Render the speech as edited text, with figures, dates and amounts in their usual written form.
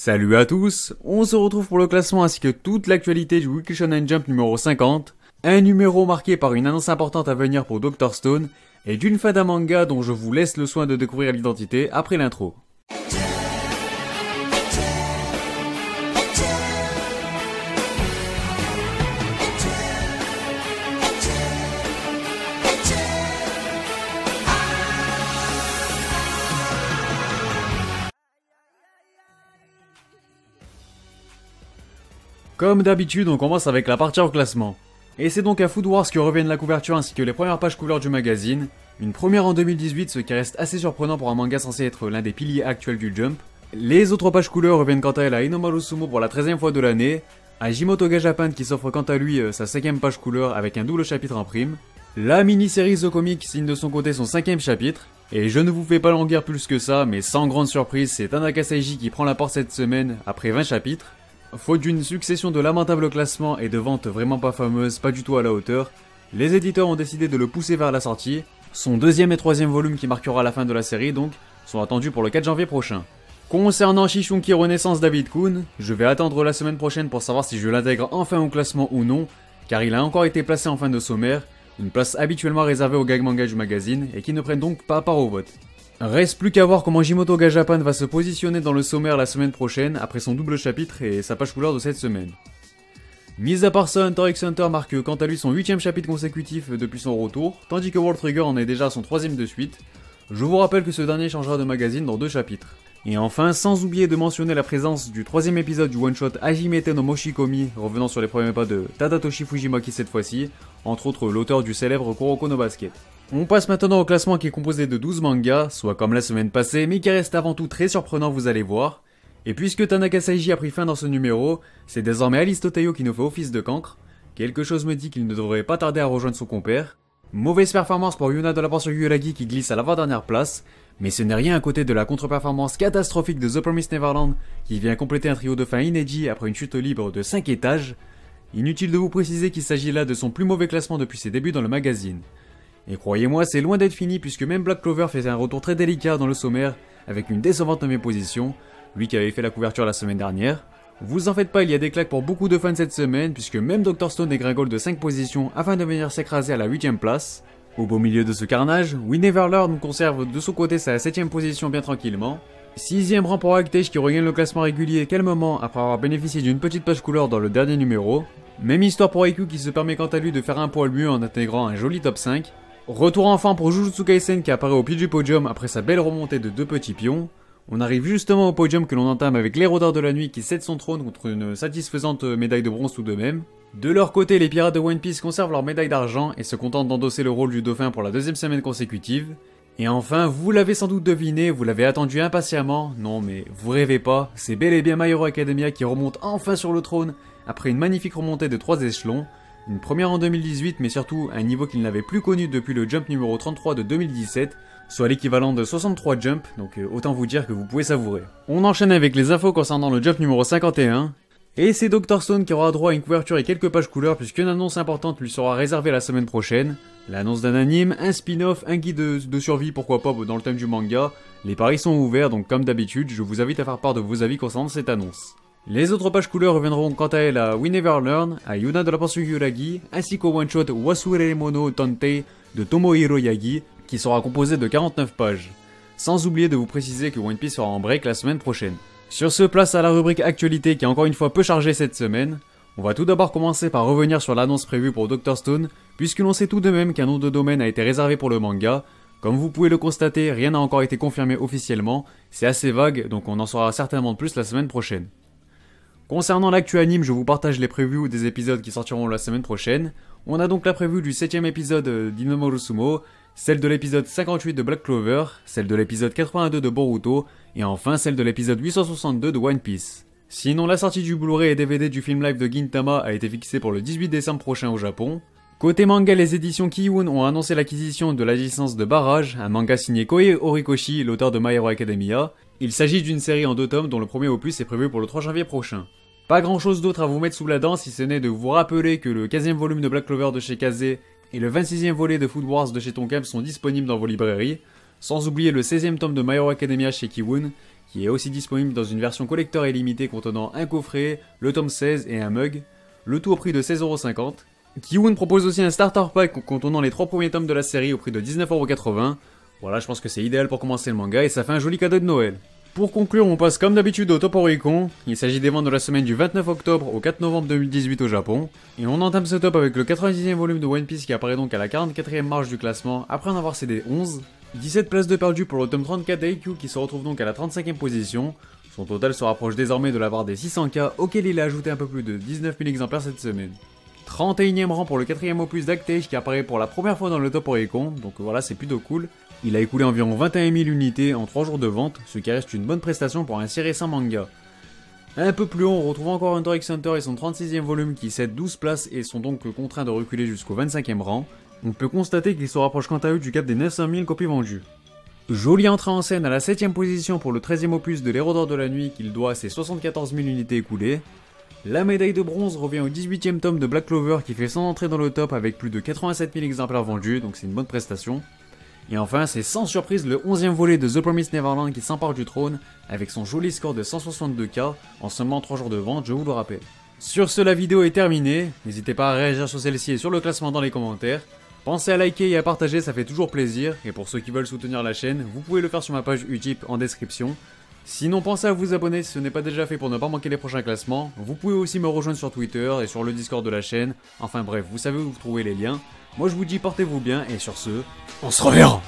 Salut à tous, on se retrouve pour le classement ainsi que toute l'actualité du Weekly Shonen Jump numéro 50, un numéro marqué par une annonce importante à venir pour Dr. Stone, et d'une fin d'un manga dont je vous laisse le soin de découvrir l'identité après l'intro. Comme d'habitude, on commence avec la partie au classement. Et c'est donc à Food Wars que reviennent la couverture ainsi que les premières pages couleurs du magazine. Une première en 2018, ce qui reste assez surprenant pour un manga censé être l'un des piliers actuels du Jump. Les autres pages couleurs reviennent quant à elles à Inomaru Sumo pour la 13e fois de l'année, à Jimoto ga Japan qui s'offre quant à lui sa 5e page couleur avec un double chapitre en prime, la mini-série The Comic signe de son côté son 5e chapitre, et je ne vous fais pas languir plus que ça, mais sans grande surprise, c'est Tanaka Seiji qui prend la porte cette semaine après 20 chapitres. Faute d'une succession de lamentables classements et de ventes vraiment pas fameuses, pas du tout à la hauteur, les éditeurs ont décidé de le pousser vers la sortie. Son deuxième et troisième volume qui marquera la fin de la série donc, sont attendus pour le 4 janvier prochain. Concernant Shishunki Renaissance David Kun, je vais attendre la semaine prochaine pour savoir si je l'intègre enfin au classement ou non, car il a encore été placé en fin de sommaire, une place habituellement réservée aux gag manga du magazine et qui ne prennent donc pas part au vote. Reste plus qu'à voir comment Jimoto ga Japan va se positionner dans le sommaire la semaine prochaine après son double chapitre et sa page couleur de cette semaine. Mis à part ça, Hunter x Hunter marque quant à lui son 8ème chapitre consécutif depuis son retour, tandis que World Trigger en est déjà à son 3ème de suite. Je vous rappelle que ce dernier changera de magazine dans 2 chapitres. Et enfin, sans oublier de mentionner la présence du 3ème épisode du one-shot Hajimete no Moshikomi, revenant sur les premiers pas de Tadatoshi Fujimaki cette fois-ci, entre autres l'auteur du célèbre Kuroko no Basket. On passe maintenant au classement qui est composé de 12 mangas, soit comme la semaine passée, mais qui reste avant tout très surprenant, vous allez voir. Et puisque Tanaka Seiji a pris fin dans ce numéro, c'est désormais Alice Toteyo qui nous fait office de cancre. Quelque chose me dit qu'il ne devrait pas tarder à rejoindre son compère. Mauvaise performance pour Yuna de la part sur Yuragi qui glisse à l'avant-dernière place, mais ce n'est rien à côté de la contre-performance catastrophique de The Promised Neverland qui vient compléter un trio de fin inédit après une chute libre de 5 étages. Inutile de vous préciser qu'il s'agit là de son plus mauvais classement depuis ses débuts dans le magazine. Et croyez-moi, c'est loin d'être fini puisque même Black Clover fait un retour très délicat dans le sommaire avec une décevante 9ème position, lui qui avait fait la couverture la semaine dernière. Vous en faites pas, il y a des claques pour beaucoup de fans cette semaine puisque même Dr. Stone dégringole de 5 positions afin de venir s'écraser à la 8ème place. Au beau milieu de ce carnage, We Never Learn conserve de son côté sa 7ème position bien tranquillement. 6ème rang pour Hagtech qui regagne le classement régulier calmement après avoir bénéficié d'une petite page couleur dans le dernier numéro. Même histoire pour Haikyuu qui se permet quant à lui de faire un poil mieux en intégrant un joli top 5. Retour enfin pour Jujutsu Kaisen qui apparaît au pied du podium après sa belle remontée de 2 petits pions. On arrive justement au podium que l'on entame avec l'Héros d'Or de la Nuit qui cède son trône contre une satisfaisante médaille de bronze tout de même. De leur côté, les pirates de One Piece conservent leur médaille d'argent et se contentent d'endosser le rôle du dauphin pour la 2ème semaine consécutive. Et enfin, vous l'avez sans doute deviné, vous l'avez attendu impatiemment, non mais vous rêvez pas, c'est bel et bien My Hero Academia qui remonte enfin sur le trône après une magnifique remontée de 3 échelons. Une première en 2018 mais surtout un niveau qu'il n'avait plus connu depuis le Jump numéro 33 de 2017, soit l'équivalent de 63 Jump, donc autant vous dire que vous pouvez savourer. On enchaîne avec les infos concernant le Jump numéro 51, et c'est Dr. Stone qui aura droit à une couverture et quelques pages couleurs puisqu'une annonce importante lui sera réservée la semaine prochaine. L'annonce d'un anime, un spin-off, un guide de survie pourquoi pas dans le thème du manga. Les paris sont ouverts donc comme d'habitude je vous invite à faire part de vos avis concernant cette annonce. Les autres pages couleurs reviendront quant à elles à We Never Learn, à Yuna de la Pension Yuragi, ainsi qu'au one-shot Wasure Mono Tantei de Tomohiro Yagi, qui sera composé de 49 pages. Sans oublier de vous préciser que One Piece sera en break la semaine prochaine. Sur ce, place à la rubrique actualité qui est encore une fois peu chargée cette semaine. On va tout d'abord commencer par revenir sur l'annonce prévue pour Dr. Stone, puisque l'on sait tout de même qu'un nom de domaine a été réservé pour le manga. Comme vous pouvez le constater, rien n'a encore été confirmé officiellement, c'est assez vague, donc on en saura certainement plus la semaine prochaine. Concernant l'actu anime, je vous partage les previews des épisodes qui sortiront la semaine prochaine. On a donc la preview du 7ème épisode d'Inomaru Sumo, celle de l'épisode 58 de Black Clover, celle de l'épisode 82 de Boruto, et enfin celle de l'épisode 862 de One Piece. Sinon, la sortie du Blu-ray et DVD du film live de Gintama a été fixée pour le 18 décembre prochain au Japon. Côté manga, les éditions Kiyun ont annoncé l'acquisition de la licence de Barrage, un manga signé Koei Horikoshi, l'auteur de My Hero Academia. Il s'agit d'une série en 2 tomes dont le premier opus est prévu pour le 3 janvier prochain. Pas grand chose d'autre à vous mettre sous la dent si ce n'est de vous rappeler que le 15ème volume de Black Clover de chez Kaze et le 26ème volet de Food Wars de chez Tonkam sont disponibles dans vos librairies, sans oublier le 16ème tome de My Hero Academia chez Kiwun, qui est aussi disponible dans une version collector et limitée contenant un coffret, le tome 16 et un mug, le tout au prix de 16,50€. Kiwoom propose aussi un starter pack contenant les 3 premiers tomes de la série au prix de 19,80€. Voilà, je pense que c'est idéal pour commencer le manga et ça fait un joli cadeau de Noël. Pour conclure, on passe comme d'habitude au top Oricon. Il s'agit des ventes de la semaine du 29 octobre au 4 novembre 2018 au Japon. Et on entame ce top avec le 90e volume de One Piece qui apparaît donc à la 44e marche du classement après en avoir cédé 11. 17 places de perdu pour le tome 34 d'Haikyuu qui se retrouve donc à la 35e position. Son total se rapproche désormais de la barre des 600K auquel il a ajouté un peu plus de 19 000 exemplaires cette semaine. 31e rang pour le 4e opus d'Actage qui apparaît pour la première fois dans le top Oricon, donc voilà, c'est plutôt cool. Il a écoulé environ 21 000 unités en 3 jours de vente, ce qui reste une bonne prestation pour un si récent manga. Un peu plus haut, on retrouve encore Hunter x Hunter et son 36e volume qui cède 12 places et sont donc contraints de reculer jusqu'au 25e rang. On peut constater qu'ils se rapprochent quant à eux du cap des 900 000 copies vendues. Jolie entrée en scène à la 7ème position pour le 13e opus de l'Héros d'Or de la Nuit qu'il doit à ses 74 000 unités écoulées. La médaille de bronze revient au 18e tome de Black Clover qui fait son entrée dans le top avec plus de 87 000 exemplaires vendus, donc c'est une bonne prestation. Et enfin, c'est sans surprise le 11e volet de The Promised Neverland qui s'empare du trône avec son joli score de 162K en seulement 3 jours de vente, je vous le rappelle. Sur ce, la vidéo est terminée, n'hésitez pas à réagir sur celle-ci et sur le classement dans les commentaires. Pensez à liker et à partager, ça fait toujours plaisir, et pour ceux qui veulent soutenir la chaîne, vous pouvez le faire sur ma page Utip en description. Sinon, pensez à vous abonner si ce n'est pas déjà fait pour ne pas manquer les prochains classements. Vous pouvez aussi me rejoindre sur Twitter et sur le Discord de la chaîne. Enfin bref, vous savez où vous trouvez les liens. Moi je vous dis portez-vous bien et sur ce, on se reverra.